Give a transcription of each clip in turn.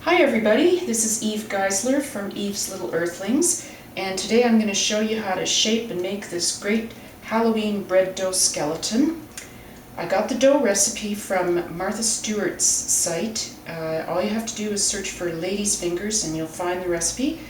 Hi everybody, this is Eve Geisler from Eve's Little Earthlings, and today I'm going to show you how to shape and make this great Halloween bread dough skeleton. I got the dough recipe from Martha Stewart's site. All you have to do is search for lady's fingers and you'll find the recipe.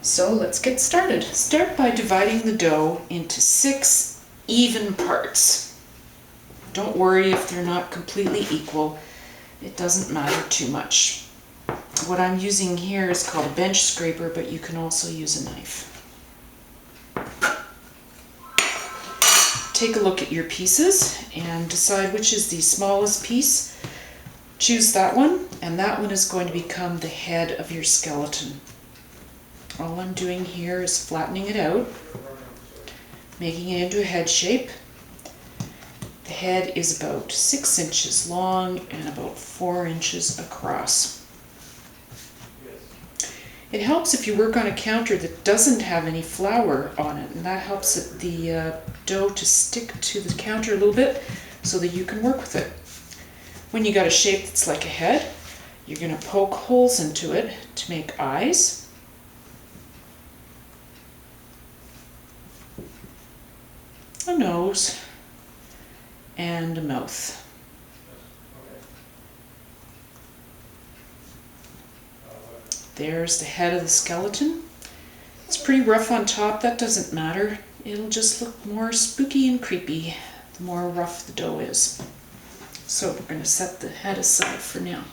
So let's get started. Start by dividing the dough into 6 even parts. Don't worry if they're not completely equal. It doesn't matter too much. What I'm using here is called a bench scraper, but you can also use a knife. Take a look at your pieces and decide which is the smallest piece. Choose that one, and that one is going to become the head of your skeleton. All I'm doing here is flattening it out, making it into a head shape. The head is about 6 inches long and about 4 inches across. It helps if you work on a counter that doesn't have any flour on it, and that helps the dough to stick to the counter a little bit so that you can work with it. When you got a shape that's like a head, you're going to poke holes into it to make eyes. A nose and a mouth. There's the head of the skeleton. It's pretty rough on top, that doesn't matter. It'll just look more spooky and creepy the more rough the dough is. So we're going to set the head aside for now.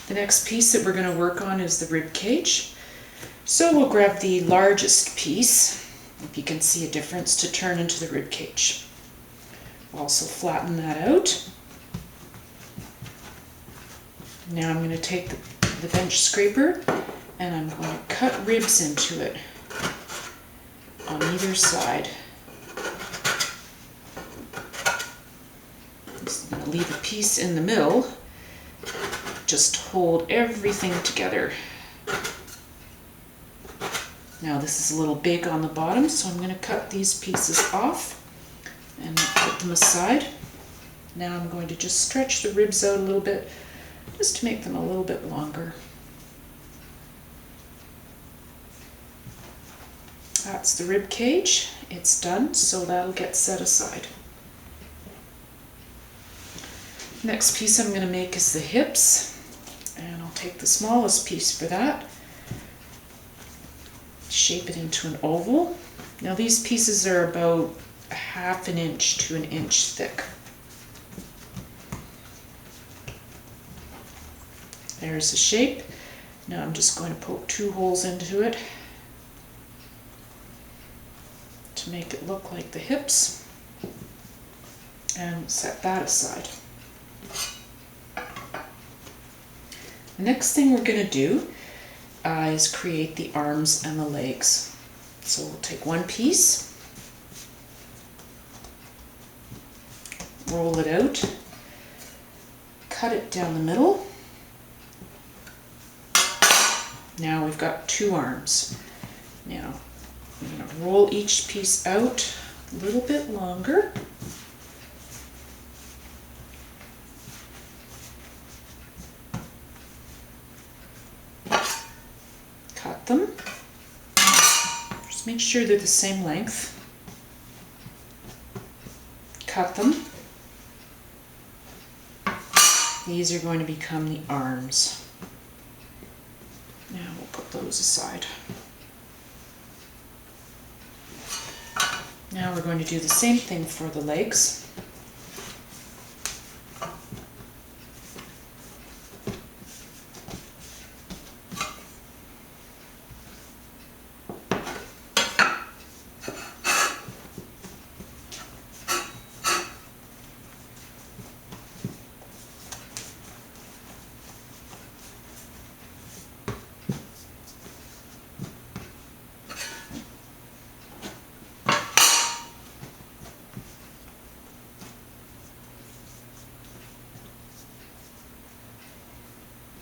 The next piece that we're going to work on is the rib cage. So we'll grab the largest piece, if you can see a difference, to turn into the rib cage. We'll also flatten that out. Now I'm going to take the bench scraper and I'm going to cut ribs into it on either side. I'm going to leave a piece in the middle just to hold everything together. Now this is a little big on the bottom, so I'm going to cut these pieces off and put them aside. Now I'm going to just stretch the ribs out a little bit just to make them a little bit longer. That's the rib cage. It's done, so that'll get set aside. Next piece I'm going to make is the hips, and I'll take the smallest piece for that, shape it into an oval. Now these pieces are about 1/2 inch to 1 inch thick. There's the shape. Now I'm just going to poke 2 holes into it to make it look like the hips, and set that aside. The next thing we're going to do is create the arms and the legs. So we'll take one piece, roll it out, cut it down the middle. Now we've got 2 arms. Now I'm going to roll each piece out a little bit longer. Cut them. Just make sure they're the same length. Cut them. These are going to become the arms. Now we'll put those aside. Now we're going to do the same thing for the legs.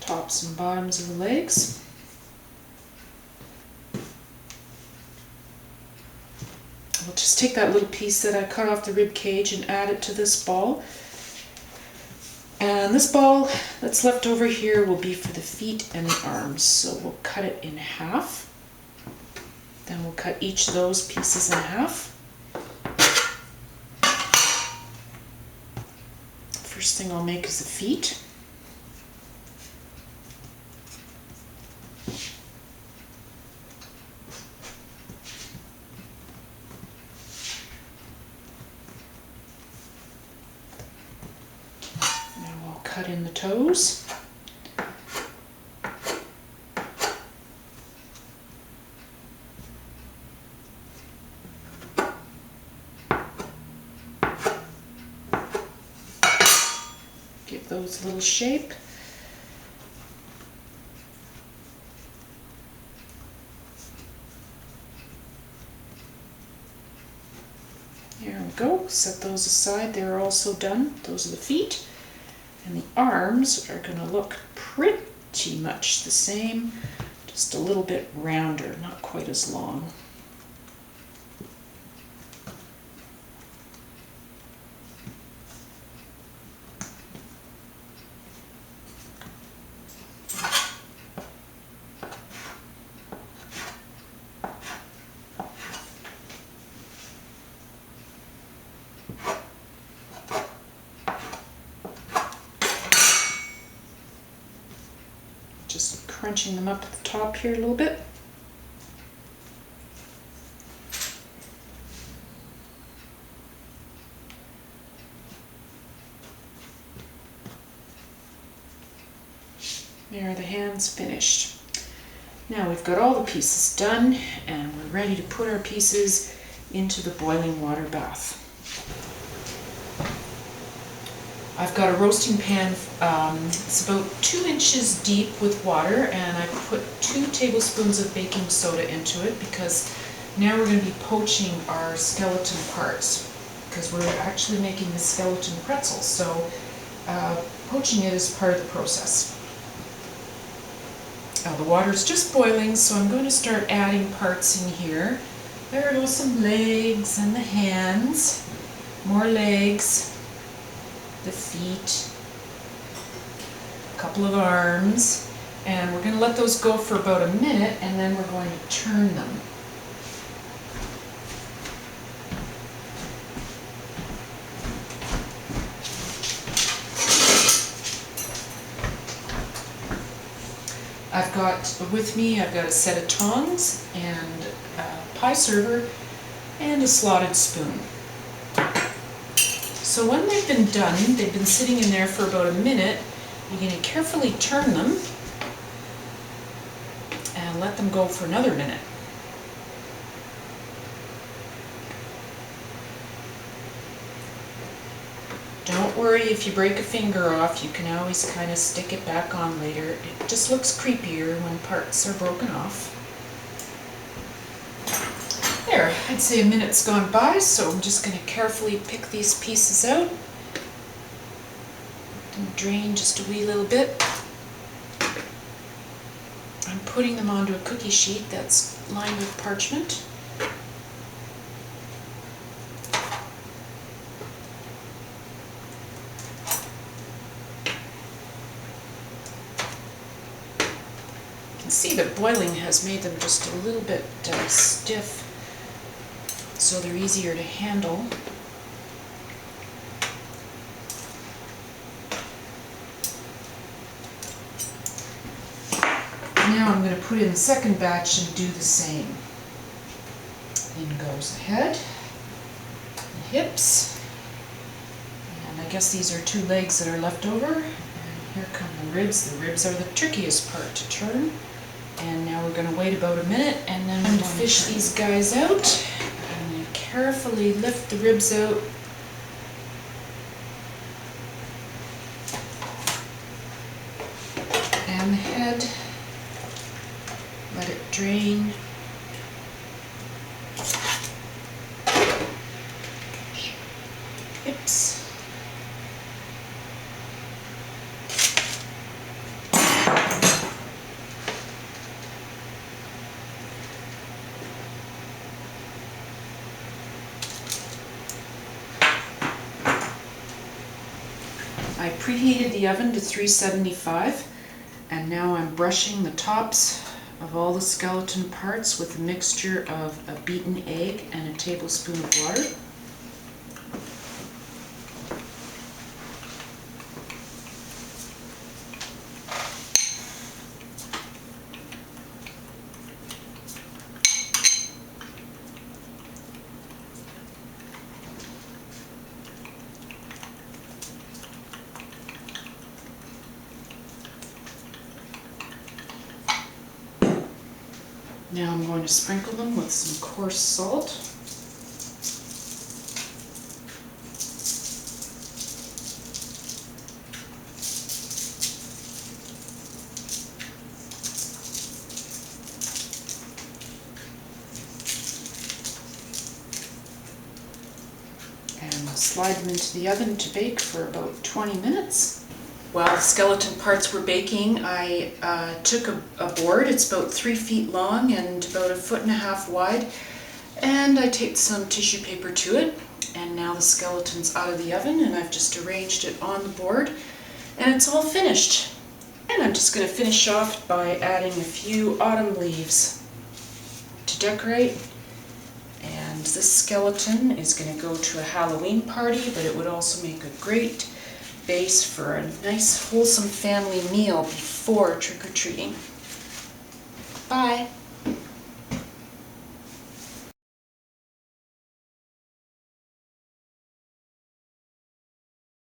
Tops and bottoms of the legs. We'll just take that little piece that I cut off the rib cage and add it to this ball. And this ball that's left over here will be for the feet and the arms. So we'll cut it in half. Then we'll cut each of those pieces in half. First thing I'll make is the feet. Now I'll cut in the toes. Give those a little shape. There we go. Set those aside. They're also done. Those are the feet. And the arms are going to look pretty much the same, just a little bit rounder, not quite as long. Just crunching them up at the top here a little bit. There are the hands finished. Now we've got all the pieces done and we're ready to put our pieces into the boiling water bath. I've got a roasting pan, it's about 2 inches deep with water, and I put 2 tablespoons of baking soda into it because now we're going to be poaching our skeleton parts because we're actually making the skeleton pretzel, so poaching it is part of the process. Now the water's just boiling, so I'm going to start adding parts in here. There go some legs and the hands, more legs, the feet, a couple of arms, and we're going to let those go for about a minute and then we're going to turn them. I've got a set of tongs and a pie server and a slotted spoon. So when they've been done, they've been sitting in there for about a minute, you're going to carefully turn them and let them go for another minute. Don't worry if you break a finger off, you can always kind of stick it back on later. It just looks creepier when parts are broken off. There, I'd say a minute's gone by, so I'm just going to carefully pick these pieces out and drain just a wee little bit. I'm putting them onto a cookie sheet that's lined with parchment. You can see that boiling has made them just a little bit stiff, so they're easier to handle. Now I'm going to put in the second batch and do the same. In goes the head, the hips, and I guess these are 2 legs that are left over. And here come the ribs. The ribs are the trickiest part to turn. And now we're going to wait about a minute and then I'm going to fish these guys out. I'm going to carefully lift the ribs out. And the head. Let it drain. Hips. I preheated the oven to 375, and now I'm brushing the tops of all the skeleton parts with a mixture of a beaten egg and a tablespoon of water. Now I'm going to sprinkle them with some coarse salt. And we'll slide them into the oven to bake for about 20 minutes. While the skeleton parts were baking, I took a board. It's about 3 feet long and about 1.5 feet wide, and I taped some tissue paper to it. And now the skeleton's out of the oven, and I've just arranged it on the board, and it's all finished. And I'm just going to finish off by adding a few autumn leaves to decorate. And this skeleton is going to go to a Halloween party, but it would also make a great base for a nice wholesome family meal before trick-or-treating. Bye!